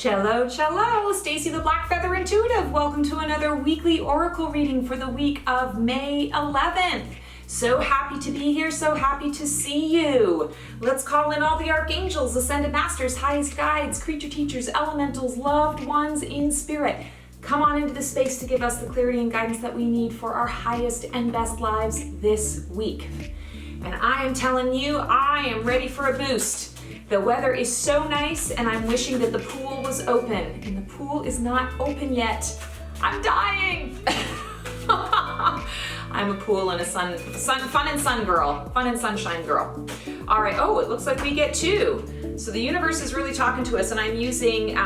Cello, cello, Stacy the Black Feather Intuitive. Welcome to another weekly oracle reading for the week of May 11th. So happy to be here, so happy to see you. Let's call in all the archangels, ascended masters, highest guides, creature teachers, elementals, loved ones in spirit. Come on into the space to give us the clarity and guidance that we need for our highest and best lives this week. And I am telling you, I am ready for a boost. The weather is so nice and I'm wishing that the pool was open, and the pool is not open yet. I'm dying. I'm a pool and a fun and sun girl, fun and sunshine girl. All right, oh, it looks like we get two. So the universe is really talking to us, and I'm using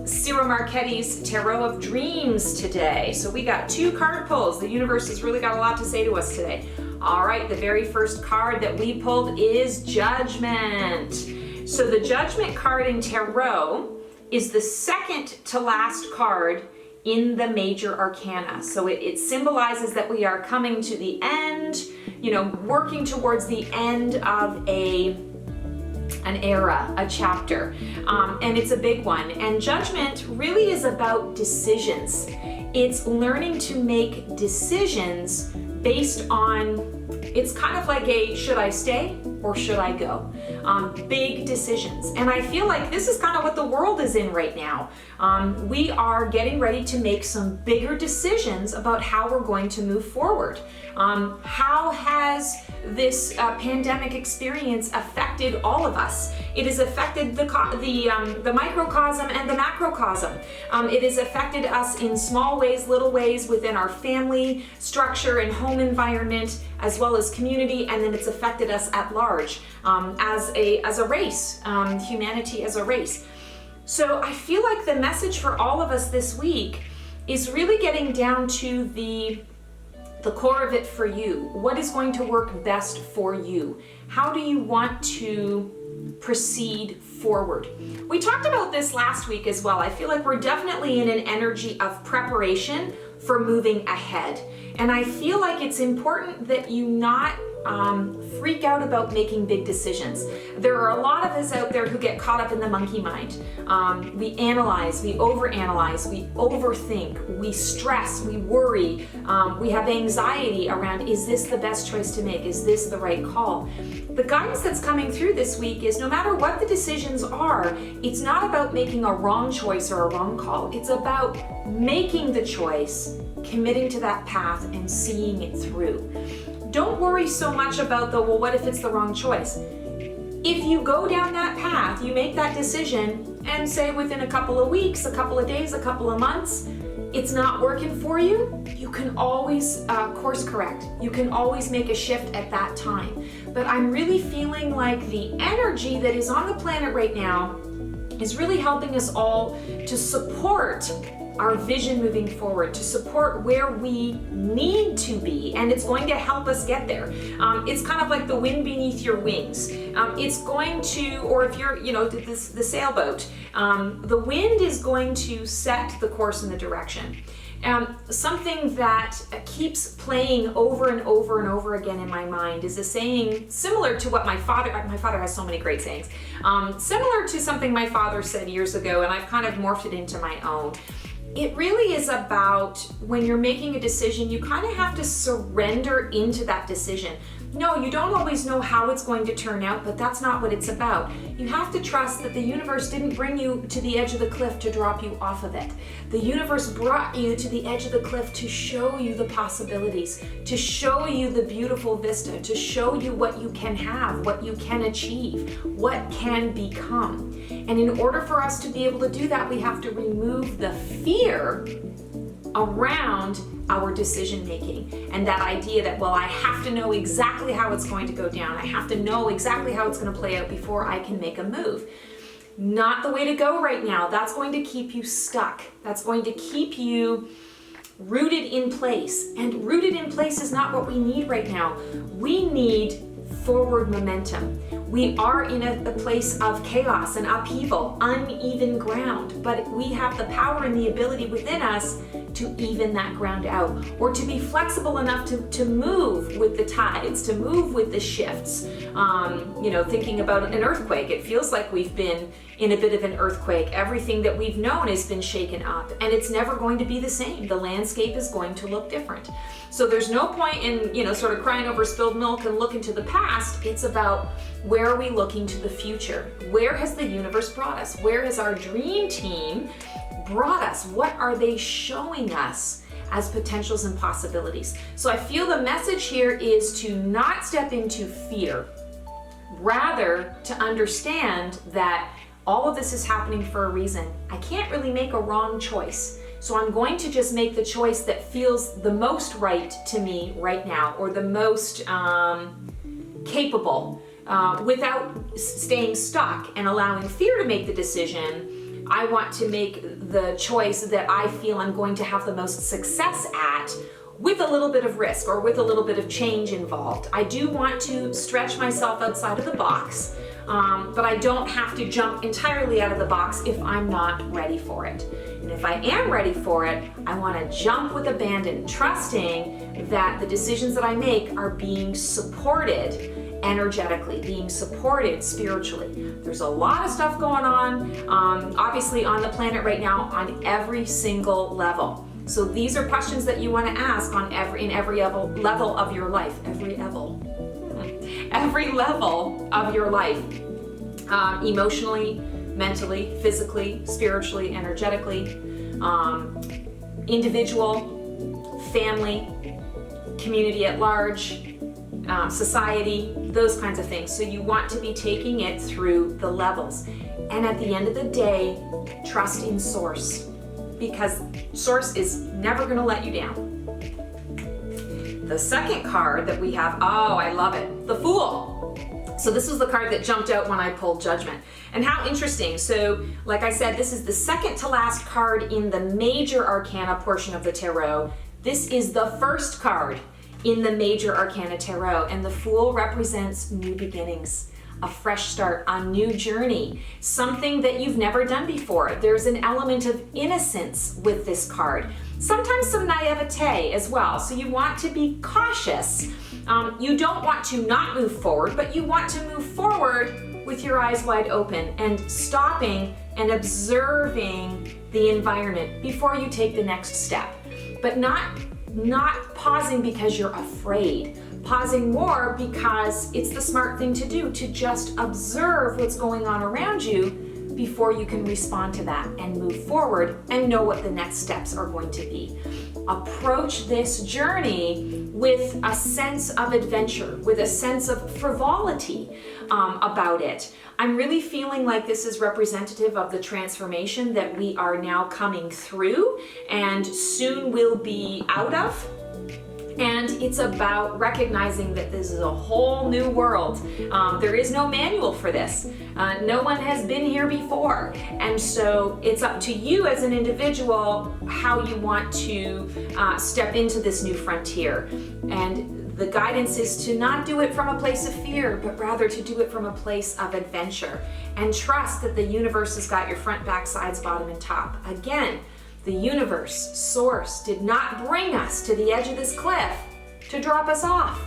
Ciro Marchetti's Tarot of Dreams today. So we got two card pulls. The universe has really got a lot to say to us today. All right, the very first card that we pulled is Judgment. So the Judgment card in Tarot is the second to last card in the major arcana. So it symbolizes that we are coming to the end, working towards the end of an era, a chapter, and it's a big one. And Judgment really is about decisions. It's learning to make decisions based on, it's kind of like a should I stay or should I go? Big decisions. And I feel like this is kind of what the world is in right now. We are getting ready to make some bigger decisions about how we're going to move forward. How has this pandemic experience affected all of us? It has affected the microcosm and the macrocosm. It has affected us in small ways, little ways within our family structure and home environment, as well as community, and then it's affected us at large as a race, humanity as a race. So I feel like the message for all of us this week is really getting down to the core of it for you. What is going to work best for you? How do you want to proceed forward? We talked about this last week as well. I feel like we're definitely in an energy of preparation for moving ahead. And I feel like it's important that you not freak out about making big decisions. There are a lot of us out there who get caught up in the monkey mind. We analyze, we overanalyze, we overthink, we stress, we worry, we have anxiety around, is this the best choice to make? Is this the right call? The guidance that's coming through this week is no matter what the decisions are, it's not about making a wrong choice or a wrong call. It's about making the choice, committing to that path, and seeing it through. Don't worry so much about well, what if it's the wrong choice? If you go down that path, you make that decision, and say within a couple of weeks, a couple of days, a couple of months, it's not working for you, you can always course correct. You can always make a shift at that time. But I'm really feeling like the energy that is on the planet right now is really helping us all to support our vision moving forward, to support where we need to be, and it's going to help us get there. It's kind of like the wind beneath your wings. It's going to, or if you're, the sailboat, the wind is going to set the course and the direction. Something that keeps playing over and over and over again in my mind is a saying similar to what my father has so many great sayings, similar to something my father said years ago, and I've kind of morphed it into my own. It really is about when you're making a decision, you kind of have to surrender into that decision. No, you don't always know how it's going to turn out, but that's not what it's about. You have to trust that the universe didn't bring you to the edge of the cliff to drop you off of it. The universe brought you to the edge of the cliff to show you the possibilities, to show you the beautiful vista, to show you what you can have, what you can achieve, what can become. And in order for us to be able to do that, we have to remove the fear around our decision making and that idea that, well, I have to know exactly how it's going to go down. I have to know exactly how it's going to play out before I can make a move. Not the way to go right now. That's going to keep you stuck. That's going to keep you rooted in place. And rooted in place is not what we need right now. We need forward momentum. We are in a place of chaos and upheaval, uneven ground, but we have the power and the ability within us to even that ground out, or to be flexible enough to move with the tides, to move with the shifts. Thinking about an earthquake, it feels like we've been in a bit of an earthquake. Everything that we've known has been shaken up, and it's never going to be the same. The landscape is going to look different. So there's no point in, sort of crying over spilled milk and looking to the past. It's about, where are we looking to the future? Where has the universe brought us? Where has our dream team brought us? What are they showing us as potentials and possibilities? So I feel the message here is to not step into fear, rather to understand that all of this is happening for a reason. I can't really make a wrong choice. So I'm going to just make the choice that feels the most right to me right now, or the most capable, without staying stuck and allowing fear to make the decision. I want to make the choice that I feel I'm going to have the most success at, with a little bit of risk or with a little bit of change involved. I do want to stretch myself outside of the box, but I don't have to jump entirely out of the box if I'm not ready for it. And if I am ready for it, I want to jump with abandon, trusting that the decisions that I make are being supported energetically, being supported spiritually. There's a lot of stuff going on, obviously on the planet right now, on every single level. So these are questions that you want to ask in every level of your life. Every level of your life. Emotionally, mentally, physically, spiritually, energetically, individual, family, community at large, society, those kinds of things. So you want to be taking it through the levels. And at the end of the day, trust in Source, because Source is never going to let you down. The second card that we have, oh, I love it, the Fool. So this was the card that jumped out when I pulled Judgment. And how interesting. So like I said, this is the second to last card in the major arcana portion of the tarot. This is the first card in the major arcana tarot, and the Fool represents new beginnings, a fresh start, a new journey, something that you've never done before. There's an element of innocence with this card, sometimes some naivete as well. So you want to be cautious. You don't want to not move forward, but you want to move forward with your eyes wide open and stopping and observing the environment before you take the next step, but not pausing because you're afraid. Pausing more because it's the smart thing to do, to just observe what's going on around you before you can respond to that and move forward and know what the next steps are going to be. Approach this journey with a sense of adventure, with a sense of frivolity about it. I'm really feeling like this is representative of the transformation that we are now coming through and soon will be out of. And it's about recognizing that this is a whole new world. There is no manual for this. No one has been here before. And so it's up to you as an individual how you want to step into this new frontier. And the guidance is to not do it from a place of fear, but rather to do it from a place of adventure. And trust that the universe has got your front, back, sides, bottom, and top. Again, the universe, Source, did not bring us to the edge of this cliff to drop us off.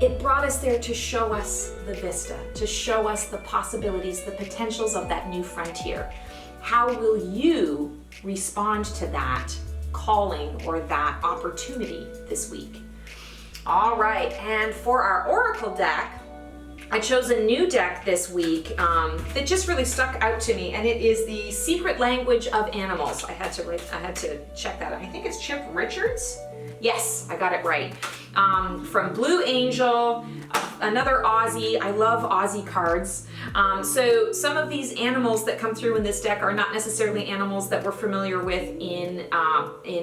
It brought us there to show us the vista, to show us the possibilities, the potentials of that new frontier. How will you respond to that calling or that opportunity this week? All right, and for our Oracle deck, I chose a new deck this week that just really stuck out to me, and it is the Secret Language of Animals. I had to check that out. I think it's Chip Richards. Yes, I got it right. From Blue Angel, another Aussie. I love Aussie cards. So some of these animals that come through in this deck are not necessarily animals that we're familiar with in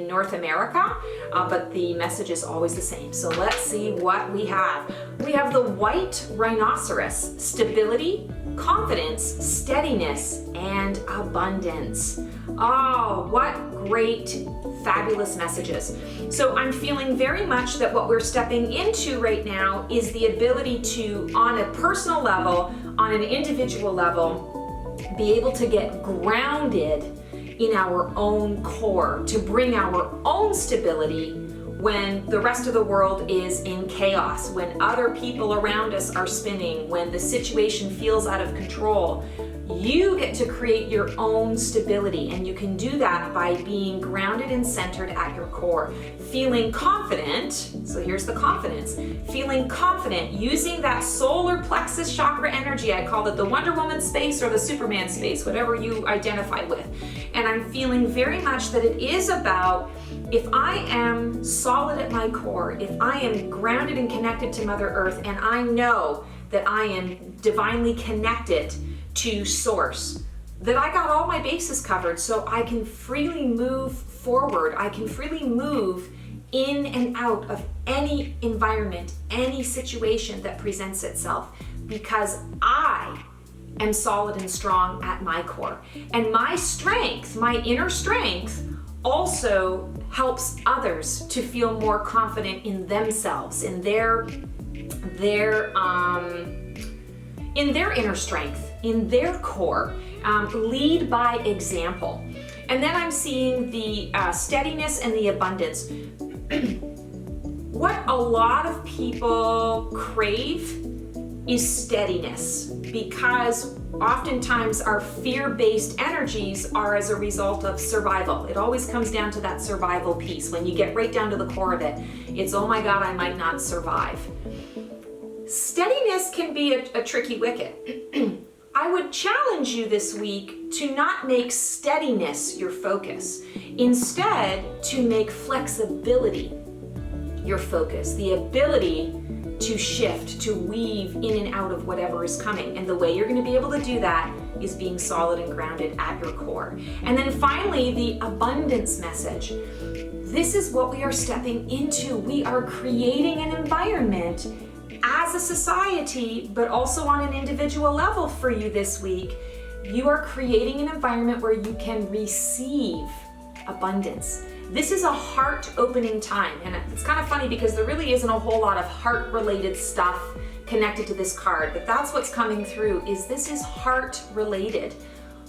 North America, but the message is always the same. So let's see what we have. We have the white rhinoceros, stability, confidence, steadiness, and abundance. Oh, what great, fabulous messages. So I'm feeling very much that what we're stepping into right now is the ability to, on a personal level, on an individual level, be able to get grounded in our own core to bring our own stability when the rest of the world is in chaos, when other people around us are spinning, when the situation feels out of control. You get to create your own stability, and you can do that by being grounded and centered at your core, feeling confident. So here's the confidence, feeling confident using that solar plexus chakra energy. I call it the Wonder Woman space or the Superman space, whatever you identify with. And I'm feeling very much that it is about, if I am solid at my core, if I am grounded and connected to Mother Earth, and I know that I am divinely connected to Source, that I got all my bases covered, so I can freely move forward. I can freely move in and out of any environment, any situation that presents itself, because I am solid and strong at my core. And my strength, my inner strength, also helps others to feel more confident in themselves, in their inner strength, in their core. Lead by example. And then I'm seeing the steadiness and the abundance. What a lot of people crave is steadiness, because oftentimes our fear-based energies are as a result of survival. It always comes down to that survival piece. When you get right down to the core of it, it's, oh my God, I might not survive. Steadiness can be a tricky wicket. I would challenge you this week to not make steadiness your focus. Instead, to make flexibility your focus, the ability to shift, to weave in and out of whatever is coming. And the way you're going to be able to do that is being solid and grounded at your core. And then finally, the abundance message. This is what we are stepping into. We are creating an environment as a society, but also on an individual level for you this week. You are creating an environment where you can receive abundance. This is a heart-opening time, and it's kind of funny because there really isn't a whole lot of heart-related stuff connected to this card, but that's what's coming through. Is this is heart-related,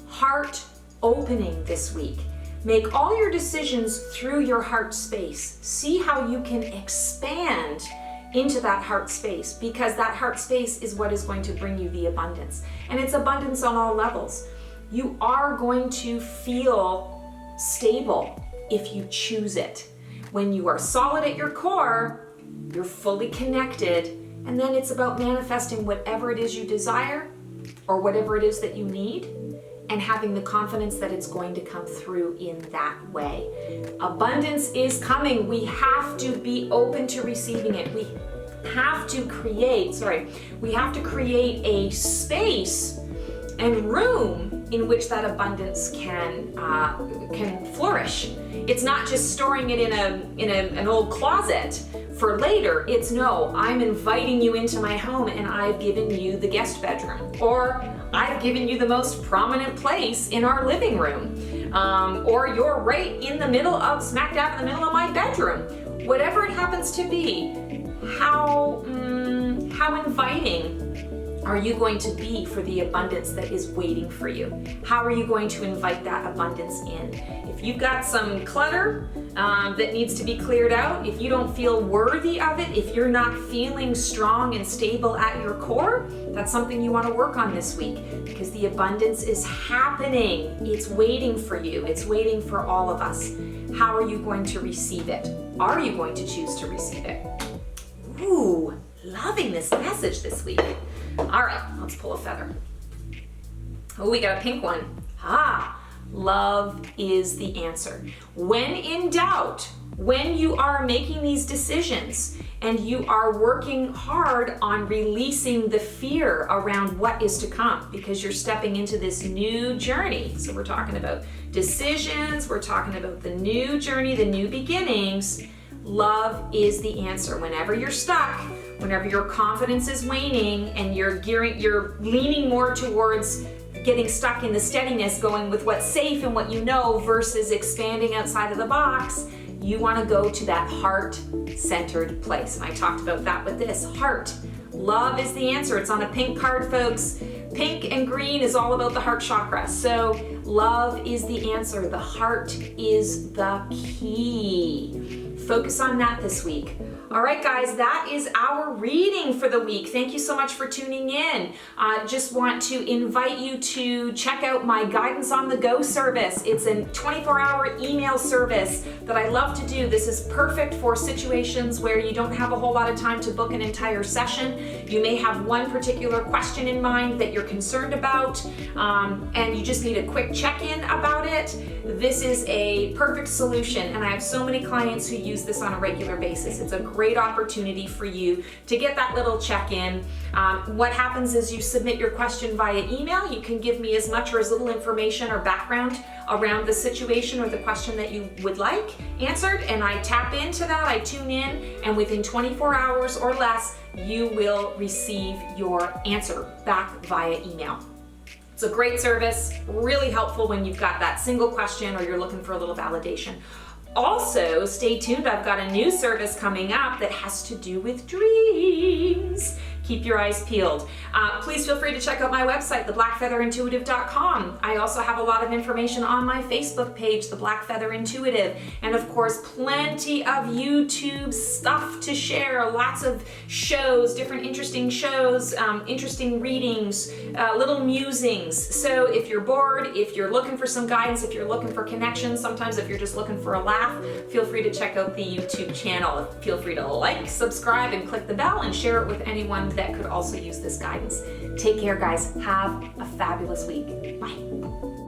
heart-opening this week. Make all your decisions through your heart space. See how you can expand into that heart space, because that heart space is what is going to bring you the abundance. And it's abundance on all levels. You are going to feel stable if you choose it. When you are solid at your core, you're fully connected, and then it's about manifesting whatever it is you desire or whatever it is that you need, and having the confidence that it's going to come through in that way. Abundance is coming. We have to be open to receiving it. We have to create a space and room in which that abundance can flourish. It's not just storing it in an old closet for later. It's no, I'm inviting you into my home, and I've given you the guest bedroom, or I've given you the most prominent place in our living room, or you're right in the middle of, smack dab in the middle of my bedroom. Whatever it happens to be, how inviting are you going to be for the abundance that is waiting for you? How are you going to invite that abundance in? If you've got some clutter that needs to be cleared out, if you don't feel worthy of it, if you're not feeling strong and stable at your core, that's something you want to work on this week, because the abundance is happening. It's waiting for you. It's waiting for all of us. How are you going to receive it? Are you going to choose to receive it? Ooh, loving this message this week. All right, let's pull a feather. Oh, we got a pink one. Love is the answer. When in doubt, when you are making these decisions and you are working hard on releasing the fear around what is to come, because you're stepping into this new journey. So we're talking about decisions, we're talking about the new journey, the new beginnings. Love is the answer. Whenever you're stuck, whenever your confidence is waning and you're leaning more towards getting stuck in the steadiness, going with what's safe and what you know versus expanding outside of the box, you want to go to that heart-centered place. And I talked about that with this heart. Love is the answer. It's on a pink card, folks. Pink and green is all about the heart chakra. So love is the answer. The heart is the key. Focus on that this week. All right, guys, that is our reading for the week. Thank you so much for tuning in. Just want to invite you to check out my Guidance on the Go service. It's a 24-hour email service that I love to do. This is perfect for situations where you don't have a whole lot of time to book an entire session. You may have one particular question in mind that you're concerned about, and you just need a quick check-in about it. This is a perfect solution, and I have so many clients who use this on a regular basis. It's a great opportunity for you to get that little check-in. What happens is you submit your question via email. You can give me as much or as little information or background around the situation or the question that you would like answered, and I tap into that, I tune in, and within 24 hours or less, you will receive your answer back via email. It's a great service, really helpful when you've got that single question or you're looking for a little validation. Also, stay tuned, I've got a new service coming up that has to do with dreams. Keep your eyes peeled. Please feel free to check out my website, theblackfeatherintuitive.com. I also have a lot of information on my Facebook page, The Black Feather Intuitive, and of course, plenty of YouTube stuff to share. Lots of shows, different interesting shows, interesting readings, little musings. So if you're bored, if you're looking for some guidance, if you're looking for connection, sometimes if you're just looking for a laugh, feel free to check out the YouTube channel. Feel free to like, subscribe, and click the bell and share it with anyone that could also use this guidance. Take care, guys. Have a fabulous week. Bye.